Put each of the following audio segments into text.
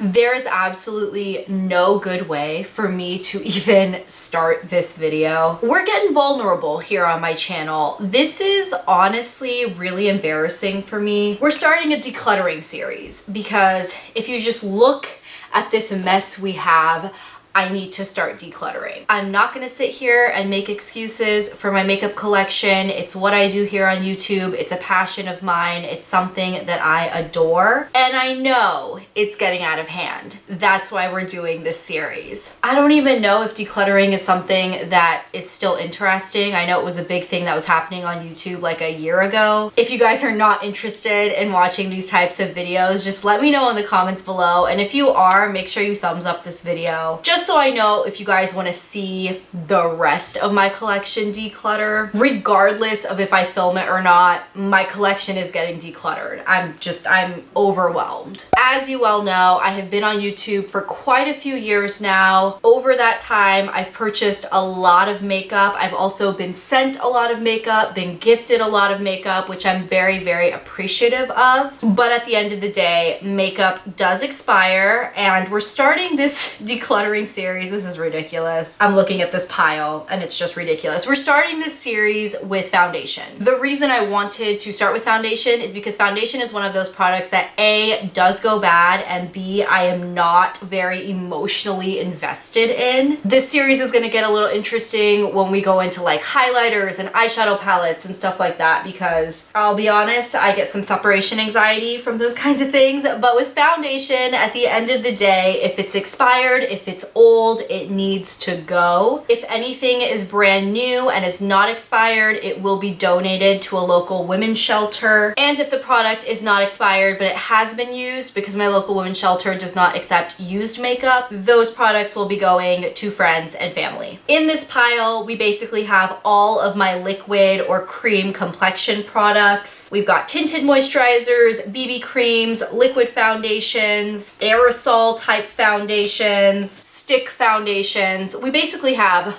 There is absolutely no good way for me to even start this video. We're getting vulnerable here on my channel. This is honestly really embarrassing for me. We're starting a decluttering series because if you just look at this mess we have, I need to start decluttering. I'm not gonna sit here and make excuses for my makeup collection. It's what I do here on YouTube. It's a passion of mine. It's something that I adore. And I know it's getting out of hand. That's why we're doing this series. I don't even know if decluttering is something that is still interesting. I know it was a big thing that was happening on YouTube like a year ago. If you guys are not interested in watching these types of videos, just let me know in the comments below. And if you are, make sure you thumbs up this video. Just so I know if you guys want to see the rest of my collection declutter. Regardless of if I film it or not, my collection is getting decluttered. I'm overwhelmed. As you well know, I have been on YouTube for quite a few years now. Over that time, I've purchased a lot of makeup. I've also been sent a lot of makeup, been gifted a lot of makeup, which I'm very, very appreciative of. But at the end of the day, makeup does expire, and we're starting this decluttering series. This is ridiculous. I'm looking at this pile and it's just ridiculous. We're starting this series with foundation. The reason I wanted to start with foundation is because foundation is one of those products that A, does go bad, and B, I am not very emotionally invested in. This series is gonna get a little interesting when we go into like highlighters and eyeshadow palettes and stuff like that, because I'll be honest, I get some separation anxiety from those kinds of things. But with foundation, at the end of the day, if it's expired, if it's old, it needs to go. If anything is brand new and is not expired, it will be donated to a local women's shelter. And if the product is not expired but it has been used, because my local women's shelter does not accept used makeup, those products will be going to friends and family. In this pile, we basically have all of my liquid or cream complexion products. We've got tinted moisturizers, BB creams, liquid foundations, aerosol type foundations, stick foundations. We basically have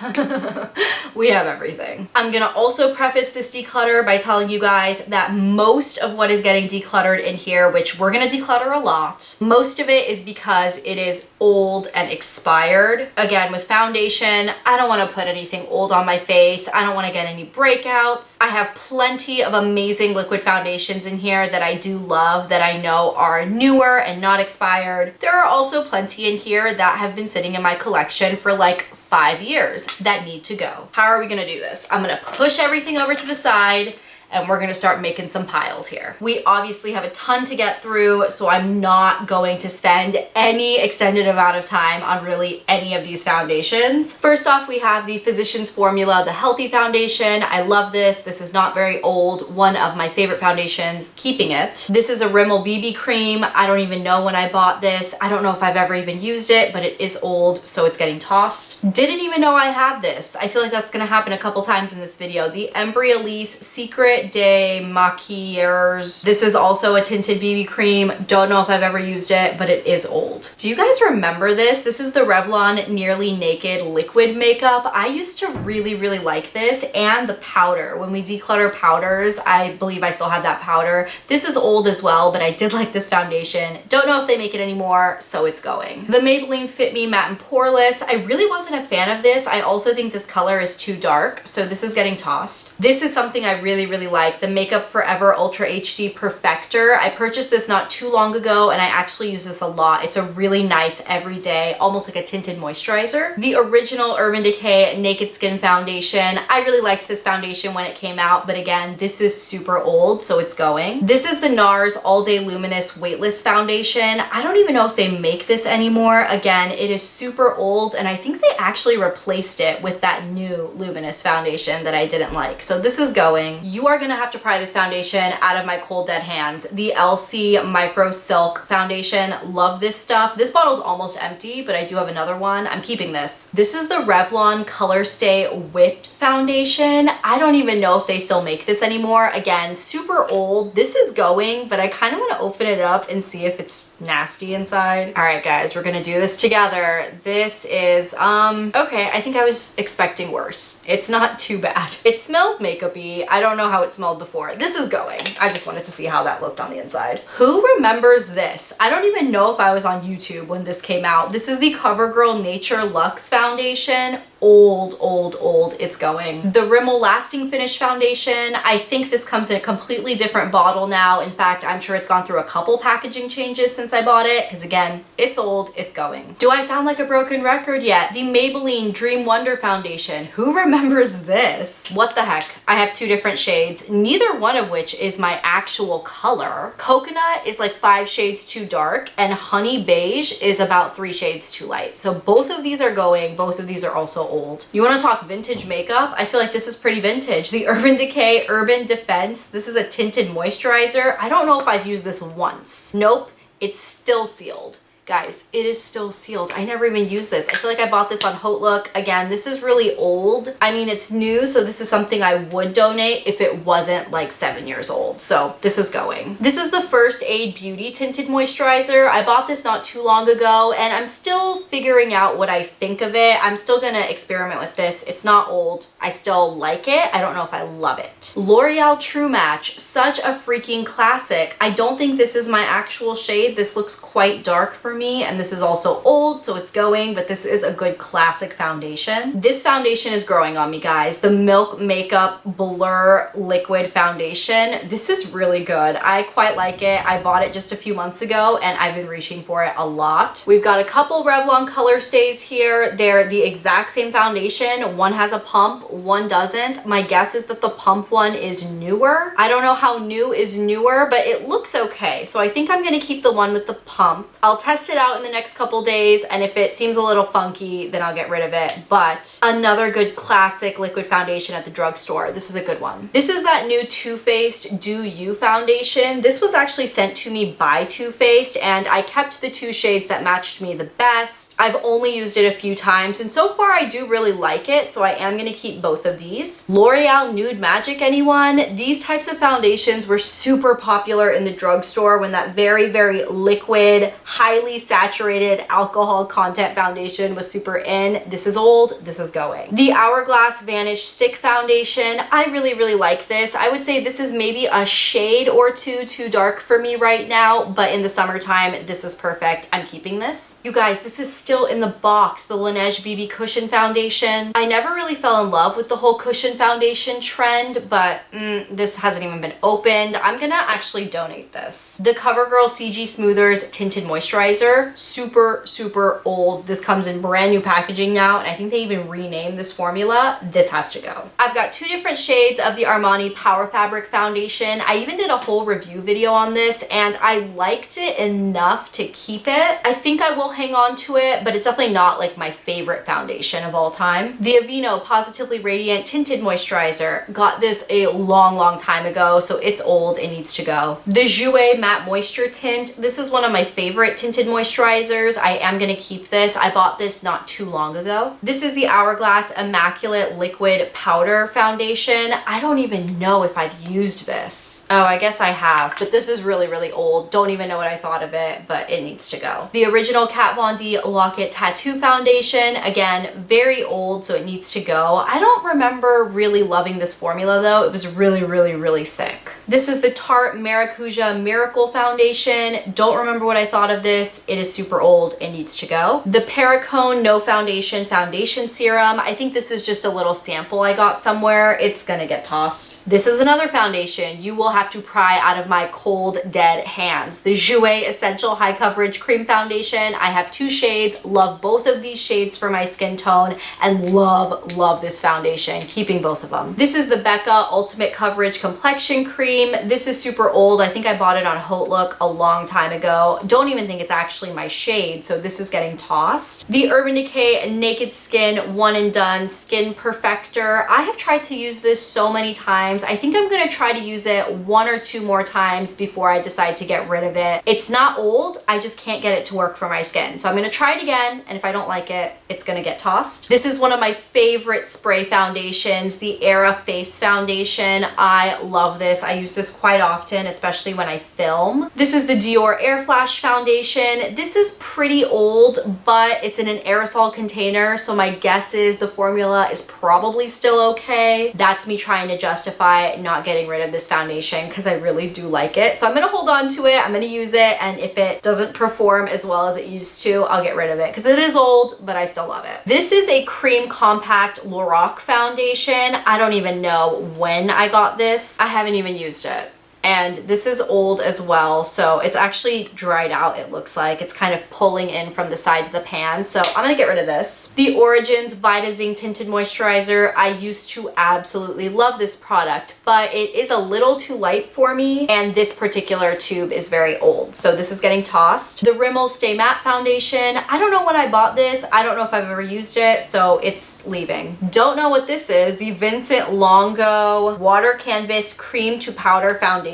we have everything. I'm gonna also preface this declutter by telling you guys that most of what is getting decluttered in here, which we're gonna declutter a lot, most of it is because it is old and expired. Again, with foundation, I don't want to put anything old on my face. I don't want to get any breakouts. I have plenty of amazing liquid foundations in here that I do love, that I know are newer and not expired. There are also plenty in here that have been sitting in my collection for like 5 years that need to go. How are we gonna do this? I'm gonna push everything over to the side and we're gonna start making some piles here. We obviously have a ton to get through, so I'm not going to spend any extended amount of time on really any of these foundations. First off, we have the Physicians Formula, the Healthy Foundation. I love this. This is not very old. One of my favorite foundations, keeping it. This is a Rimmel BB cream. I don't even know when I bought this. I don't know if I've ever even used it, but it is old, so it's getting tossed. Didn't even know I had this. I feel like that's gonna happen a couple times in this video. The Embryolisse Secret Day Maquilleurs. This is also a tinted BB cream. Don't know if I've ever used it, but it is old. Do you guys remember this? This is the Revlon Nearly Naked liquid makeup. I used to really, really like this, and the powder. When we declutter powders, I believe I still have that powder. This is old as well, but I did like this foundation. Don't know if they make it anymore, so it's going. The Maybelline Fit Me Matte and Poreless. I really wasn't a fan of this. I also think this color is too dark, so this is getting tossed. This is something I really, really like, the Makeup Forever Ultra HD Perfector. I purchased this not too long ago and I actually use this a lot. It's a really nice everyday, almost like a tinted moisturizer. The original Urban Decay Naked Skin Foundation. I really liked this foundation when it came out, but again, this is super old, so it's going. This is the NARS All Day Luminous Weightless Foundation. I don't even know if they make this anymore. Again, it is super old, and I think they actually replaced it with that new Luminous foundation that I didn't like. So this is going. You are gonna have to pry this foundation out of my cold dead hands. The LC Micro Silk Foundation. Love this stuff. This bottle's almost empty, but I do have another one. I'm keeping this. This is the Revlon Color Stay Whipped Foundation. I don't even know if they still make this anymore. Again, super old. This is going, but I kind of want to open it up and see if it's nasty inside. All right, guys, we're gonna do this together. This is, okay, I think I was expecting worse. It's not too bad. It smells makeup-y. I don't know how it it smelled before. This is going. I just wanted to see how that looked on the inside. Who remembers this? I don't even know if I was on YouTube when this came out. This is the CoverGirl Nature Luxe Foundation. Old, old, old. It's going. The Rimmel Lasting Finish Foundation. I think this comes in a completely different bottle now. In fact, I'm sure it's gone through a couple packaging changes since I bought it, because again, it's old, it's going. Do I sound like a broken record yet? The Maybelline Dream Wonder Foundation. Who remembers this? What the heck? I have two different shades, neither one of which is my actual color. Coconut is like 5 shades too dark, and Honey Beige is about 3 shades too light. So both of these are going, both of these are also old. You want to talk vintage makeup? I feel like this is pretty vintage. The Urban Decay Urban Defense. This is a tinted moisturizer. I don't know if I've used this once. Nope, it's still sealed. Guys, it is still sealed. I never even used this. I feel like I bought this on Haute. Again, this is really old. I mean, it's new, so this is something I would donate if it wasn't like 7 years old. So this is going. This is the First Aid Beauty Tinted Moisturizer. I bought this not too long ago, and I'm still figuring out what I think of it. I'm still gonna experiment with this. It's not old. I still like it. I don't know if I love it. L'Oreal True Match. Such a freaking classic. I don't think this is my actual shade. This looks quite dark for me, and this is also old, so it's going, but this is a good classic foundation. This foundation is growing on me, guys. The Milk Makeup Blur Liquid Foundation. This is really good. I quite like it. I bought it just a few months ago, and I've been reaching for it a lot. We've got a couple Revlon color stays here. They're the exact same foundation. One has a pump, one doesn't. My guess is that the pump one is newer. I don't know how new is newer, but it looks okay. So I think I'm gonna keep the one with the pump. I'll test it out in the next couple days, and if it seems a little funky, then I'll get rid of it. But another good classic liquid foundation at the drugstore. This is a good one. This is that new Too Faced Do You foundation. This was actually sent to me by Too Faced, and I kept the 2 shades that matched me the best. I've only used it a few times, and so far I do really like it, so I am gonna keep both of these. L'Oreal Nude Magic, anyone? These types of foundations were super popular in the drugstore when that very, very liquid, highly saturated alcohol content foundation was super in. This is old, this is going. The Hourglass Vanish Stick Foundation. I really, really like this. I would say this is maybe a shade or two too dark for me right now, but in the summertime, this is perfect. I'm keeping this. You guys, this is still in the box, the Laneige BB Cushion Foundation. I never really fell in love with the whole cushion foundation trend, but this hasn't even been opened. I'm gonna actually donate this. The CoverGirl CG Smoothers Tinted Moisturizer. Super, super old. This comes in brand new packaging now, and I think they even renamed this formula. This has to go. I've got 2 different shades of the Armani Power Fabric Foundation. I even did a whole review video on this, and I liked it enough to keep it. I think I will hang on to it, but it's definitely not like my favorite foundation of all time. The Aveeno Positively Radiant Tinted Moisturizer. Got this a long, long time ago, so it's old. It needs to go. The Jouer Matte Moisture Tint. This is one of my favorite tinted moisturizers. I am gonna keep this. I bought this not too long ago. This is the Hourglass Immaculate Liquid Powder Foundation. I don't even know if I've used this. Oh, I guess I have, but this is really, really old. Don't even know what I thought of it, but it needs to go. The original Kat Von D Lock-It Tattoo Foundation. Again, very old, so it needs to go. I don't remember really loving this formula though. It was really, really, really thick. This is the Tarte Maracuja Miracle Foundation. Don't remember what I thought of this. It is super old. It needs to go. The Perricone No Foundation Foundation Serum. I think this is just a little sample I got somewhere. It's gonna get tossed. This is another foundation you will have to pry out of my cold, dead hands. The Jouer Essential High Coverage Cream Foundation. I have 2 shades. Love both of these shades for my skin tone, and love this foundation. Keeping both of them. This is the Becca Ultimate Coverage Complexion Cream. This is super old. I think I bought it on Haute a long time ago. Don't even think it's actually my shade, so this is getting tossed. The Urban Decay Naked Skin One and Done Skin Perfector. I have tried to use this so many times. I think I'm gonna try to use it 1 or 2 more times before I decide to get rid of it. It's not old, I just can't get it to work for my skin. So I'm gonna try it again, and if I don't like it, it's gonna get tossed. This is one of my favorite spray foundations, the Era Face Foundation. I love this. I use use this quite often, especially when I film. This is the Dior Air Flash foundation. This is pretty old, but it's in an aerosol container, so my guess is the formula is probably still okay. That's me trying to justify not getting rid of this foundation because I really do like it. So I'm gonna hold on to it, I'm gonna use it, and if it doesn't perform as well as it used to, I'll get rid of it because it is old, but I still love it. This is a cream compact Lorac foundation. I don't even know when I got this. I haven't even used it. And this is old as well, so it's actually dried out, it looks like. It's kind of pulling in from the sides of the pan, so I'm gonna get rid of this. The Origins Vita Zinc Tinted Moisturizer. I used to absolutely love this product, but it is a little too light for me, and this particular tube is very old, so this is getting tossed. The Rimmel Stay Matte Foundation. I don't know when I bought this. I don't know if I've ever used it, so it's leaving. Don't know what this is. The Vincent Longo Water Canvas Cream to Powder Foundation.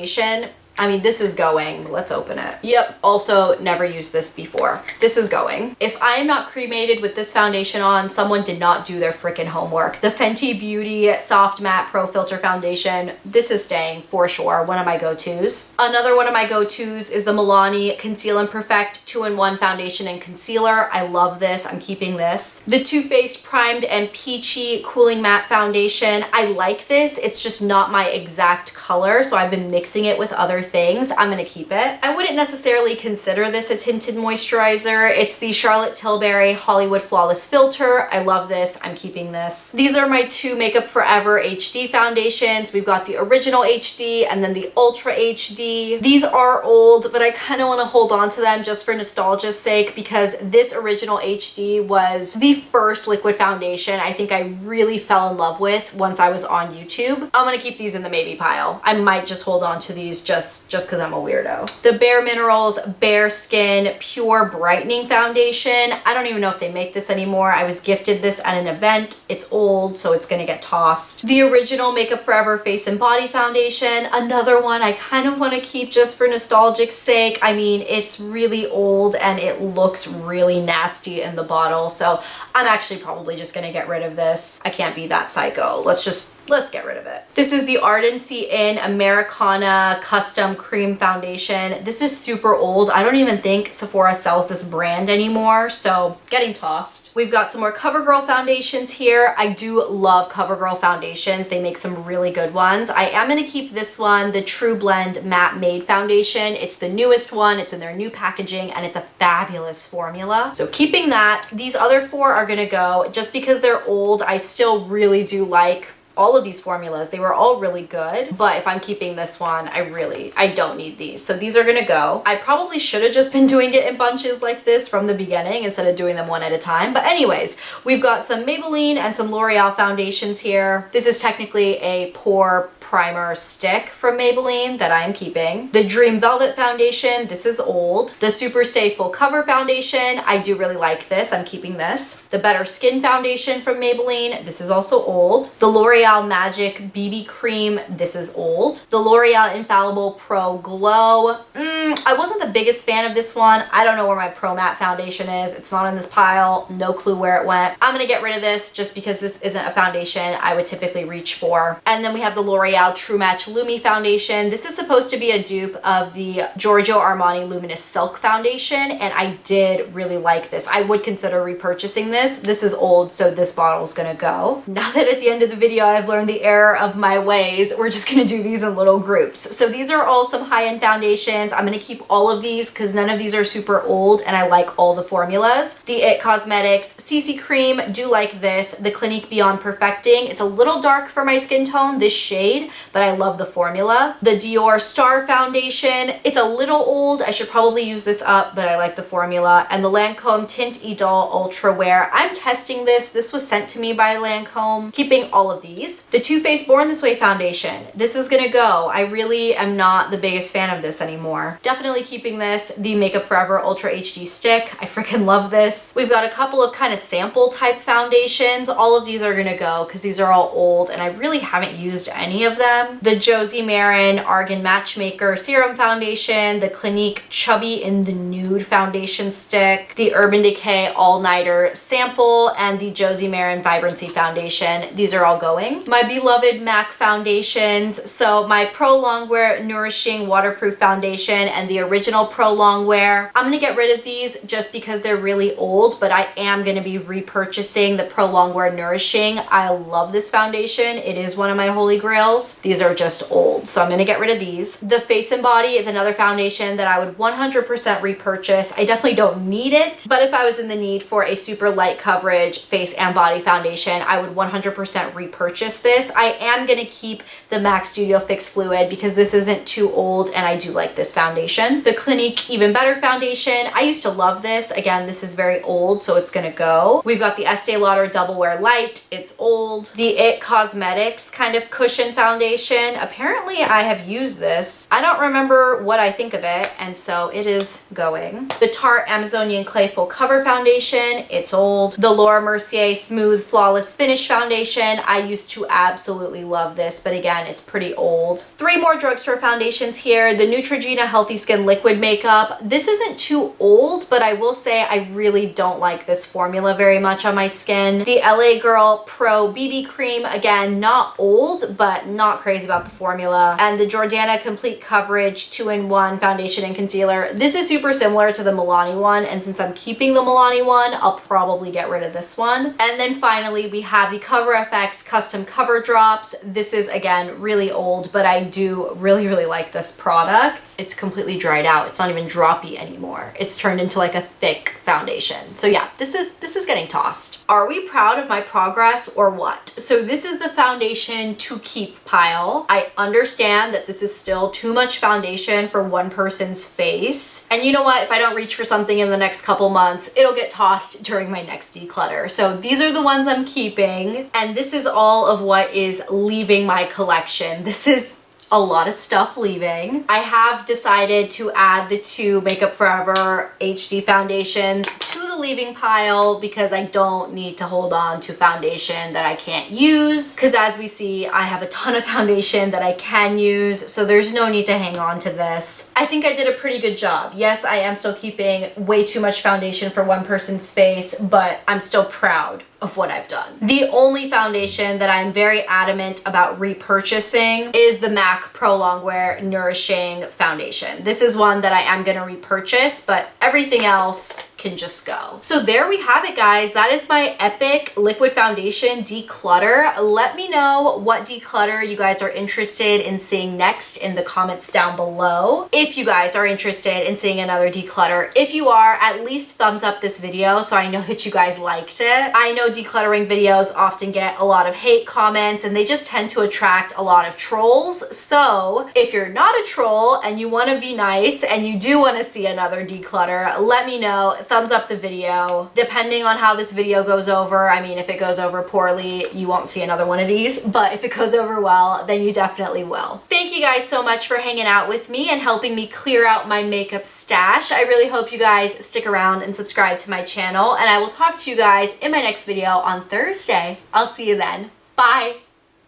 I mean, this is going. Let's open it. Yep, also never used this before. This is going. If I am not cremated with this foundation on, someone did not do their freaking homework. The Fenty Beauty Soft Matte Pro Filter Foundation. This is staying for sure. One of my go-tos. Another one of my go-tos is the Milani Conceal and Perfect 2-in-1 Foundation and Concealer. I love this. I'm keeping this. The Too Faced Primed and Peachy Cooling Matte Foundation. I like this. It's just not my exact color, so I've been mixing it with other things. I'm gonna keep it. I wouldn't necessarily consider this a tinted moisturizer. It's the Charlotte Tilbury Hollywood Flawless Filter. I love this. I'm keeping this. These are my two Makeup Forever HD foundations. We've got the original HD and then the Ultra HD. These are old, but I kind of want to hold on to them just for nostalgia's sake because this original HD was the first liquid foundation I think I really fell in love with once I was on YouTube. I'm gonna keep these in the maybe pile. I might just hold on to these just because I'm a weirdo. The Bare Minerals Bare Skin Pure Brightening Foundation. I don't even know if they make this anymore. I was gifted this at an event. It's old, so it's gonna get tossed. The original Makeup Forever Face and Body Foundation. Another one I kind of want to keep just for nostalgic sake. I mean, it's really old and it looks really nasty in the bottle, so I'm actually probably just gonna get rid of this. I can't be that psycho. Let's get rid of it. This is the Ardency In Americana Custom Cream Foundation. This is super old. I don't even think Sephora sells this brand anymore, so getting tossed. We've got some more CoverGirl foundations here. I do love CoverGirl foundations. They make some really good ones. I am gonna keep this one, the True Blend Matte Made Foundation. It's the newest one. It's in their new packaging and it's a fabulous formula. So keeping that. These other four are gonna go. Just because they're old, I still really do like all of these formulas. They were all really good, but if I'm keeping this one, I don't need these. So these are gonna go. I probably should have just been doing it in bunches like this from the beginning instead of doing them one at a time. But anyways, we've got some Maybelline and some L'Oreal foundations here. This is technically a pore primer stick from Maybelline that I am keeping. The Dream Velvet Foundation, this is old. The Superstay Full Cover Foundation, I do really like this. I'm keeping this. The Better Skin Foundation from Maybelline, this is also old. The L'Oreal Magic BB Cream, this is old. The L'Oreal Infallible Pro Glow, I wasn't the biggest fan of this one. I don't know where my Pro Matte foundation is. It's not in this pile. No clue where it went. I'm gonna get rid of this just because this isn't a foundation I would typically reach for. And then we have the L'Oreal True Match Lumi Foundation. This is supposed to be a dupe of the Giorgio Armani Luminous Silk Foundation, and I did really like this. I would consider repurchasing this. This is old, so this bottle's gonna go. Now that at the end of the video I've learned the error of my ways, we're just gonna do these in little groups. So these are all some high-end foundations. I'm gonna keep all of these because none of these are super old and I like all the formulas. The IT Cosmetics CC Cream, do like this. The Clinique Beyond Perfecting. It's a little dark for my skin tone, this shade, but I love the formula. The Dior Star Foundation. It's a little old. I should probably use this up, but I like the formula. And the Lancome Tint Idol Ultra Wear. I'm testing this. This was sent to me by Lancome. Keeping all of these. The Too Faced Born This Way Foundation. This is gonna go. I really am not the biggest fan of this anymore. Definitely keeping this. The Makeup Forever Ultra HD Stick. I freaking love this. We've got a couple of kind of sample type foundations. All of these are gonna go because these are all old and I really haven't used any of them. The Josie Maran Argan Matchmaker Serum Foundation. The Clinique Chubby in the Nude Foundation Stick. The Urban Decay All Nighter Sample and the Josie Maran Vibrancy Foundation. These are all going. nourishing. My beloved MAC foundations. So my Pro Longwear Nourishing Waterproof Foundation and the original Pro Longwear. I'm gonna get rid of these just because they're really old, but I am gonna be repurchasing the Pro Longwear Nourishing. I love this foundation. It is one of my holy grails. These are just old, so I'm gonna get rid of these. The Face and Body is another foundation that I would 100% repurchase. I definitely don't need it, but if I was in the need for a super light coverage face and body foundation, I would 100% repurchase this. I am gonna keep the MAC Studio Fix Fluid because this isn't too old and I do like this foundation. The Clinique Even Better foundation, I used to love this. Again, this is very old, so it's gonna go. We've got the Estee Lauder Double Wear Light. It's old. The IT Cosmetics kind of cushion foundation. Apparently I have used this. I don't remember what I think of it, and so it is going. The Tarte Amazonian Clay Full Cover foundation. It's old. The Laura Mercier Smooth Flawless Finish foundation. I used to absolutely love this, but again, it's pretty old. 3 more drugstore foundations here. The Neutrogena Healthy Skin Liquid Makeup. This isn't too old, but I will say I really don't like this formula very much on my skin. The LA Girl Pro BB Cream. Again, not old, but not crazy about the formula. And the Jordana Complete Coverage 2-in-1 foundation and concealer. This is super similar to the Milani one, and since I'm keeping the Milani one, I'll probably get rid of this one. And then finally, we have the Cover FX Custom Cover Drops. This is, again, really old, but I do really like this product. It's completely dried out. It's not even droppy anymore. It's turned into like a thick foundation. So yeah, this is getting tossed. Are we proud of my progress or what? So this is the foundation to keep pile. I understand that this is still too much foundation for one person's face. And you know what? If I don't reach for something in the next couple months, it'll get tossed during my next declutter. So these are the ones I'm keeping. And this is all of what is leaving my collection. This is a lot of stuff leaving. I have decided to add the 2 Makeup Forever HD foundations to the leaving pile because I don't need to hold on to foundation that I can't use, because as we see, I have a ton of foundation that I can use, so there's no need to hang on to this. I think I did a pretty good job. Yes, I am still keeping way too much foundation for one person's face, but I'm still proud of what I've done. The only foundation that I'm very adamant about repurchasing is the MAC Pro Longwear Nourishing Foundation. This is one that I am gonna repurchase, but everything else can just go. So there we have it, guys. That is my epic liquid foundation declutter. Let me know what declutter you guys are interested in seeing next in the comments down below. If you guys are interested in seeing another declutter, if you are, at least thumbs up this video so I know that you guys liked it. I know decluttering videos often get a lot of hate comments and they just tend to attract a lot of trolls. So if you're not a troll and you want to be nice and you do want to see another declutter, let me know. Thumbs up the video. Depending on how this video goes over, I mean, if it goes over poorly, you won't see another one of these, but if it goes over well, then you definitely will. Thank you guys so much for hanging out with me and helping me clear out my makeup stash. I really hope you guys stick around and subscribe to my channel, and I will talk to you guys in my next video on Thursday. I'll see you then. Bye.